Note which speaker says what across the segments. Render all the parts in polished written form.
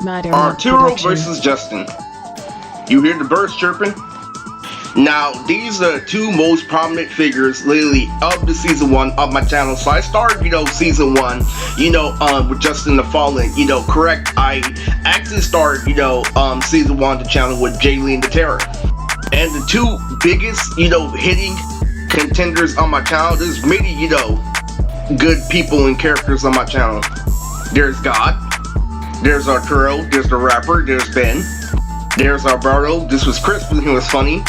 Speaker 1: Arturo Vs Justin. You hear the birds chirping? Now, these are two most prominent figures, literally, of the season 1 of my channel. So I started, season 1, with Justin the Fallen, correct. I actually started, season 1 of the channel with Jaylene the Terror. And the two biggest, hitting contenders on my channel, there's many, good people and characters on my channel. There's God, there's Arturo, there's the rapper, there's Ben, there's Alberto, this was Chris, but he was funny.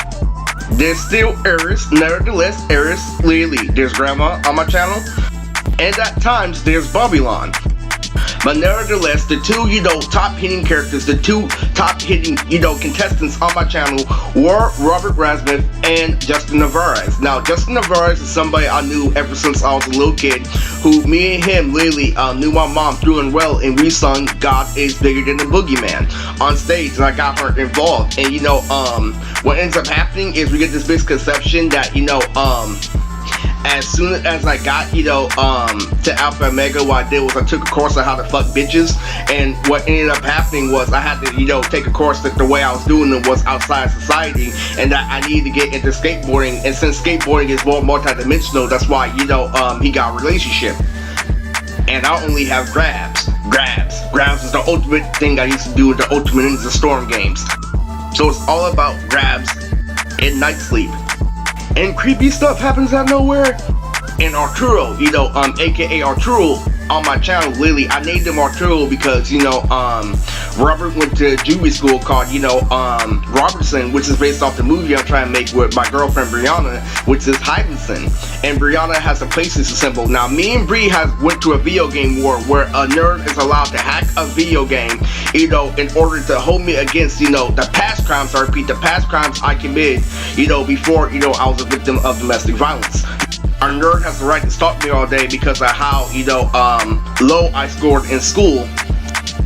Speaker 1: There's still Eris, nevertheless, Eris, Lily, there's Grandma on my channel, and at times there's Babylon. But nevertheless, the two, top hitting characters, the two top hitting, contestants on my channel were Robert Rasmuth and Justin Navarez. Now, Justin Navarez is somebody I knew ever since I was a little kid, who me and him literally knew my mom through and well, and we sung God is Bigger Than the Boogeyman on stage, and I got her involved. And what ends up happening is we get this misconception that, as soon as I got, to Alpha Omega, what I did was I took a course on how to fuck bitches, and what ended up happening was I had to, take a course that the way I was doing it was outside society, and that I needed to get into skateboarding, and since skateboarding is more multi-dimensional, that's why, he got a relationship. And I only have grabs. Grabs is the ultimate thing I used to do with the Ultimate Ninja Storm games. So it's all about grabs and night sleep. And creepy stuff happens out of nowhere. And Arturo, aka Arturo on my channel, literally, I named him Arturo because, Robert went to juvie school called, Robertson, which is based off the movie I'm trying to make with my girlfriend Brianna, which is Hydenson. And Brianna has a PlayStation symbol. Now, me and Bree went to a video game war where a nerd is allowed to hack a video game, in order to hold me against, the past crimes, I repeat, the past crimes I committed, before, I was a victim of domestic violence. Our nerd has the right to stalk me all day because of how, low I scored in school.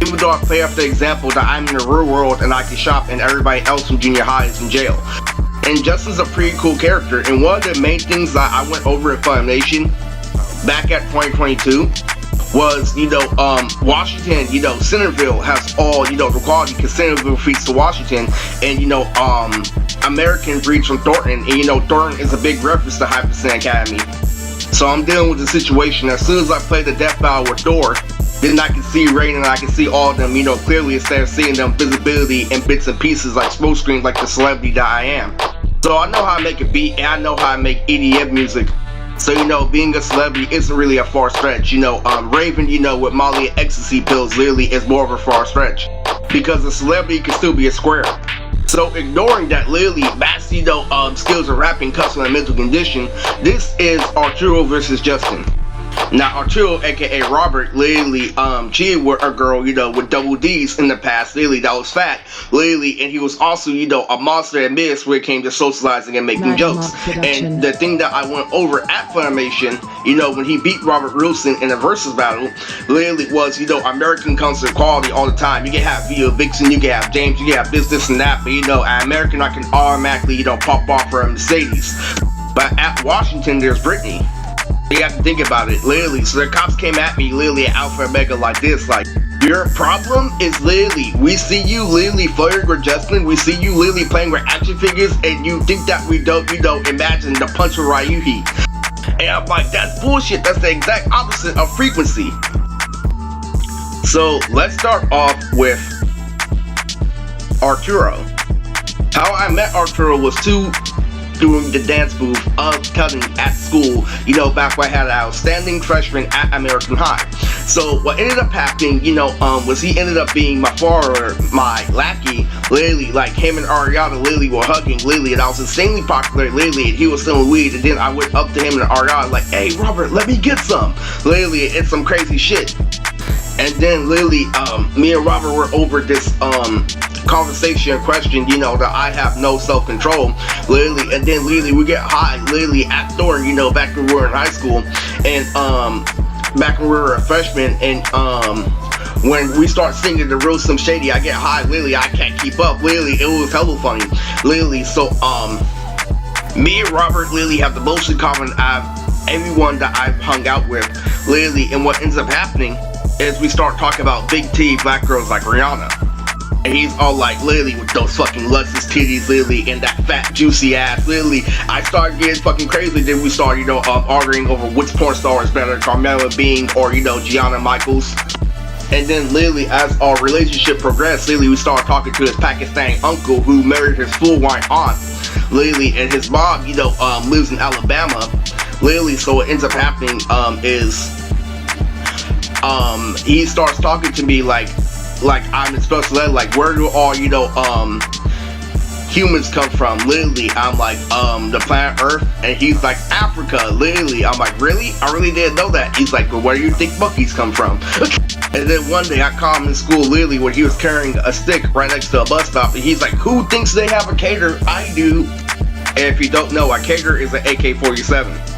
Speaker 1: Even though I play off the example that I'm in the real world and I can shop and everybody else from junior high is in jail. And Justin's a pretty cool character, and one of the main things that I went over at Funimation back at 2022 was, Washington, Centerville has all, the quality, because Centerville feeds to Washington, and, American breeds from Thornton, and, Thornton is a big reference to Hypersen Academy. So I'm dealing with the situation. As soon as I play the death battle with Thor, then I can see Rain and I can see all of them, clearly instead of seeing them visibility in bits and pieces like smoke screens like the celebrity that I am. So I know how to make a beat, and I know how to make EDM music. So, being a celebrity isn't really a far stretch. Raven, with Molly and ecstasy pills literally is more of a far stretch. Because a celebrity can still be a square. So, ignoring that literally vast, skills of rapping, custom, and mental condition, this is Arturo Vs Justin. Now, Arturo, aka Robert, literally cheated with a girl, with double D's in the past, literally, that was fat, literally, and he was also, a monster at midst when it came to socializing and making jokes. And the thing that I went over at Funimation, when he beat Robert Wilson in a versus battle, literally was, American comes to quality all the time. You can have Vio Vixen, you can have James, you can have this and that, but, at American, I can automatically, pop off for a Mercedes. But at Washington, there's Brittany. You have to think about it, literally. So the cops came at me, literally, at Alpha Omega like this, like, your problem is literally, we see you literally flirting with Justin, we see you literally playing with action figures, and you think that we don't, imagine the punch of Ryuhi. And I'm like, that's bullshit, that's the exact opposite of frequency. So, let's start off with Arturo. How I met Arturo was doing the dance move of cutting at school, back when I had an outstanding freshman at American High. So what ended up happening, was he ended up being my father, my lackey, literally, like him and Ariana literally were hugging, literally, and I was insanely popular, literally, and he was selling weed, and then I went up to him and Ariana like, hey Robert, let me get some, literally, it's some crazy shit. And then literally, me and Robert were over this conversation question, that I have no self-control, literally, and then literally we get high, literally at Thorn, back when we were in high school, and back when we were a freshman, and when we start singing the real Slim Shady, I get high, literally, I can't keep up, literally, it was hella funny, literally. So me and Robert literally have the most in common out of everyone that I've hung out with, literally, and what ends up happening is we start talking about big T black girls like Rihanna. And he's all like, literally, with those fucking luscious titties, literally, and that fat, juicy ass, literally. I started getting fucking crazy. Then we started, arguing over which porn star is better, Carmela Bing or, Gianna Michaels. And then, literally, as our relationship progressed, literally, we started talking to his Pakistani uncle who married his full white aunt, literally, and his mom, lives in Alabama, literally. So what ends up happening, he starts talking to me like I'm in special ed, like, where do all, humans come from? Literally, I'm like, the planet Earth, and he's like, Africa, literally. I'm like, really? I really didn't know that. He's like, well, where do you think monkeys come from? And then one day I caught him in school, literally, where he was carrying a stick right next to a bus stop, and he's like, who thinks they have a cater? I do. And if you don't know, a cater is an AK-47.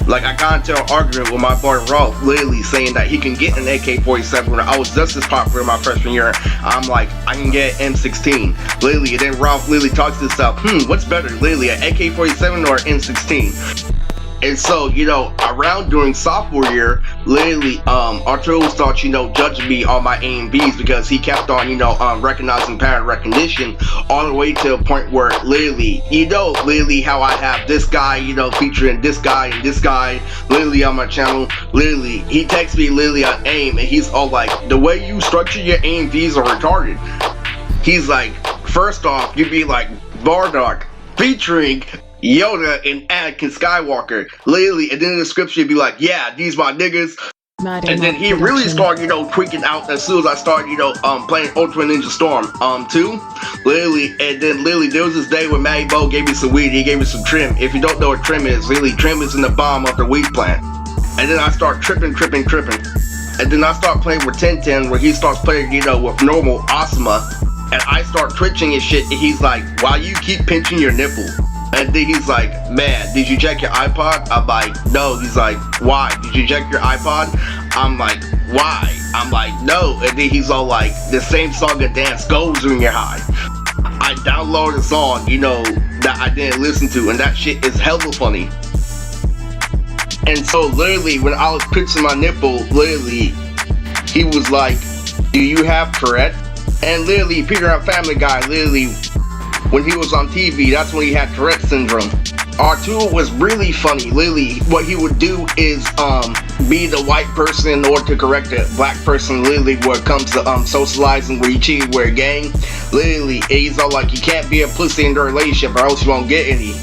Speaker 1: Like, I got into an argument with my boy Rolf, literally saying that he can get an AK-47 when I was just as popular my freshman year. I'm like, I can get an M16, literally. And then Rolf literally talks to himself, what's better, literally, an AK-47 or an M16? And so, around during sophomore year, literally, Arturo starts, judging me on my A and B's because he kept on, recognizing pattern recognition all the way to a point where, literally, literally how I have this guy, featuring this guy and this guy, literally on my channel, literally, he texts me, literally, on AIM, and he's all like, the way you structure your A and B's are retarded. He's like, first off, you'd be like, Bardock, featuring Yoda and Anakin Skywalker, literally, and then in the description it'd be like, yeah, these my niggas. And then he really started, tweaking out as soon as I started, playing Ultimate Ninja Storm 2, literally. And then literally there was this day when Matty Bo gave me some weed, he gave me some trim. If you don't know what trim is, literally trim is in the bottom of the weed plant. And then I start tripping. And then I start playing with 1010, where he starts playing, with normal Asuma. And I start twitching and shit, and he's like, why you keep pinching your nipple? And then he's like, man, did you check your iPod? I'm like, no. He's like, why? Did you check your iPod? I'm like, why? I'm like, no. And then he's all like, the same song and dance goes when you're high. I downloaded a song, that I didn't listen to, and that shit is hella funny. And so literally, when I was pinching my nipple, literally, he was like, do you have Tourette? And literally, Peter and Family Guy, literally, when he was on TV, that's when he had Tourette syndrome. Arturo was really funny. Literally, what he would do is be the white person in order to correct a black person. Literally, when it comes to socializing, where you cheat, where a gang. Literally, he's all like, you can't be a pussy in the relationship, or else you won't get any.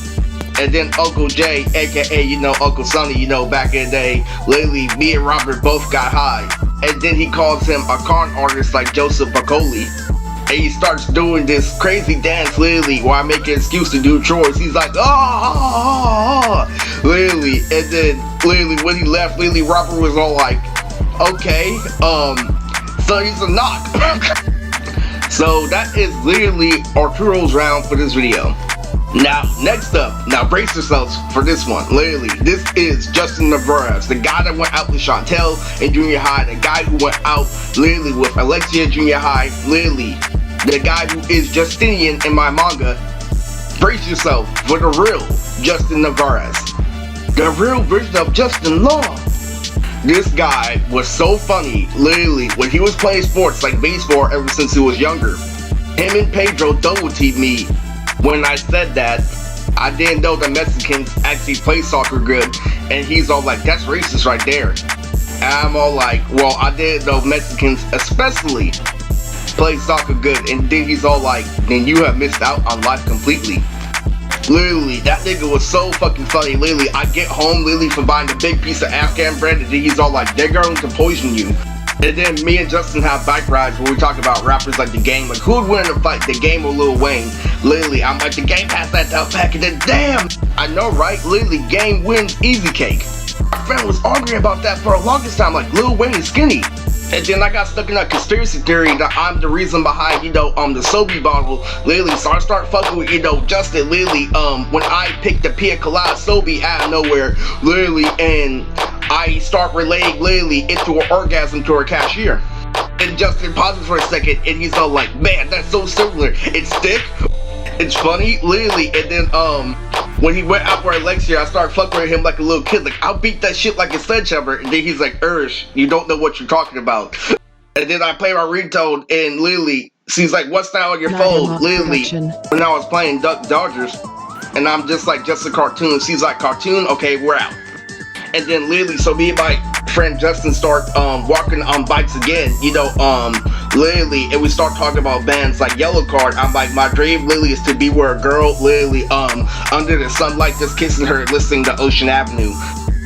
Speaker 1: And then Uncle Jay, aka Uncle Sonny, back in the day, literally, me and Robert both got high. And then he calls him a con artist like Joseph Bacoli. And he starts doing this crazy dance, literally, where I make an excuse to do chores. He's like, literally. And then, literally, when he left, literally, Robert was all like, okay, so he's a knock. So that is literally Arturo's round for this video. Now, next up, brace yourselves for this one. Literally, this is Justin Navarez, the guy that went out with Chantel in junior high, the guy who went out, literally, with Alexia in junior high, literally, the guy who is Justinian in my manga. Brace yourself for the real Justin Navarez, the real version of Justin Law. This guy was so funny, literally, when he was playing sports like baseball ever since he was younger. Him and Pedro double-teamed me. When I said that, I didn't know that Mexicans actually play soccer good, and he's all like, that's racist right there. And I'm all like, well, I didn't know Mexicans especially play soccer good. And then he's all like, then you have missed out on life completely. Literally, that nigga was so fucking funny. Literally, I get home, literally, from buying a big piece of Afghan bread, and then he's all like, they're going to poison you. And then me and Justin have bike rides where we talk about rappers like The Game, like who would win in a fight, The Game or Lil Wayne? Literally, I'm like, The Game passed that down back, and then damn, I know, right? Literally, Game wins easy cake. My friend was arguing about that for the longest time, like Lil Wayne is skinny. And then I got stuck in that conspiracy theory that I'm the reason behind, the Sobe bottle, literally. So I start fucking with, Justin, literally, when I picked the Pia Colada Sobe out of nowhere, literally, and I start relaying, literally, into an orgasm to her cashier. And Justin pauses for a second, and he's all like, man, that's so similar. It's thick. It's funny, literally, and then when he went out for Alexia, I started fucking with him like a little kid, like I'll beat that shit like a sledgehammer, and then he's like, Irish, you don't know what you're talking about. And then I play my ringtone, and literally, she's like, what's that on your phone? Literally, when I was playing Duck Dodgers, and I'm just like, just a cartoon. She's like, cartoon? Okay, we're out. And then literally, so me and my friend Justin start walking on bikes again, literally, and we start talking about bands like Yellow Card. I'm like, my dream literally is to be where a girl literally under the sunlight just kissing her, listening to Ocean Avenue.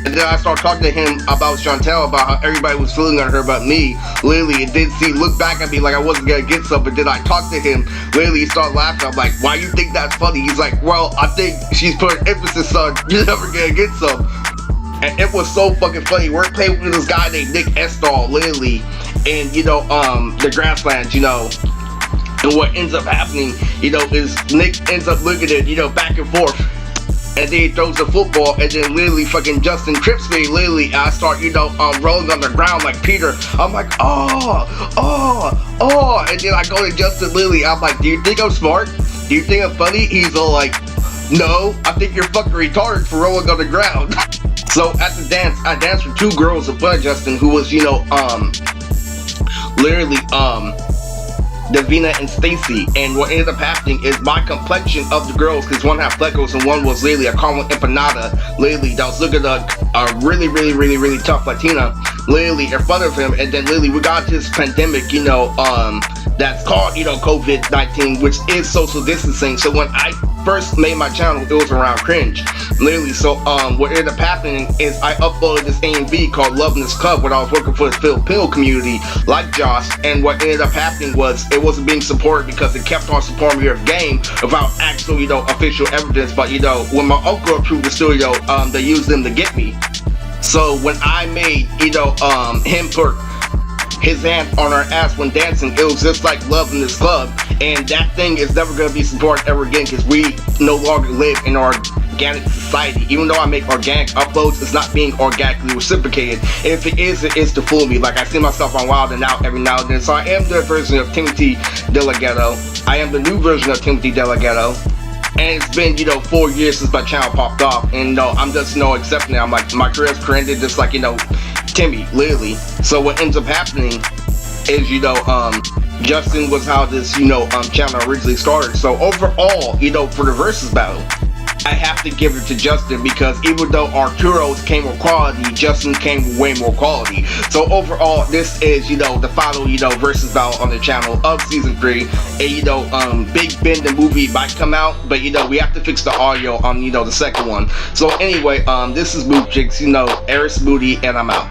Speaker 1: And then I start talking to him about Chantel, about how everybody was feeling on her but me, literally, and then he looked back at me like I wasn't gonna get some, but then I talked to him, literally, he started laughing. I'm like, why you think that's funny? He's like, well, I think she's putting emphasis on you're never gonna get some. And it was so fucking funny. We're playing with this guy named Nick Estall, literally, and the grasslands, and what ends up happening, is Nick ends up looking at, back and forth, and then he throws the football, and then literally fucking Justin trips me, literally, and I start, rolling on the ground like Peter. I'm like, oh, and then I go to Justin, literally, I'm like, do you think I'm smart? Do you think I'm funny? He's all like, no, I think you're fucking retarded for rolling on the ground. So at the dance, I danced with two girls in front of Justin, who was, literally, Davina and Stacy. And what ended up happening is my complexion of the girls, because one had freckles and one was literally a caramel empanada, literally, that was looking at a really, really, really, really tough Latina, literally in front of him. And then literally we got this pandemic, that's called, COVID-19, which is social distancing. So when I first made my channel, it was around cringe, literally. So what ended up happening is I uploaded this AMV called Love in This Club when I was working for this Filipino community like Josh, and what ended up happening was it wasn't being supported because it kept on supporting your game without actual, official evidence. But when my uncle approved the studio, they used them to get me. So when I made, him put his hand on our ass when dancing, it was just like Love in This Club, and that thing is never going to be supported ever again because we no longer live in our organic society. Even though I make organic uploads, it's not being organically reciprocated, and if it is to fool me. Like I see myself on Wild and Out every now and then, so I am the version of Timothy DeLaGhetto. I am the new version of Timothy DeLaGhetto, and it's been 4 years since my channel popped off, and I'm just accepting it. I'm like, my career's ended just like Timmy, literally. So what ends up happening is Justin was how this channel originally started. So overall, for the versus battle, I have to give it to Justin, because even though Arturo's came with quality, Justin came with way more quality. So overall, this is the final versus battle on the channel of season 3. And Big Ben the movie might come out, but we have to fix the audio on the second one. So anyway, this is Moop Jigs, Eris Moody, and I'm out.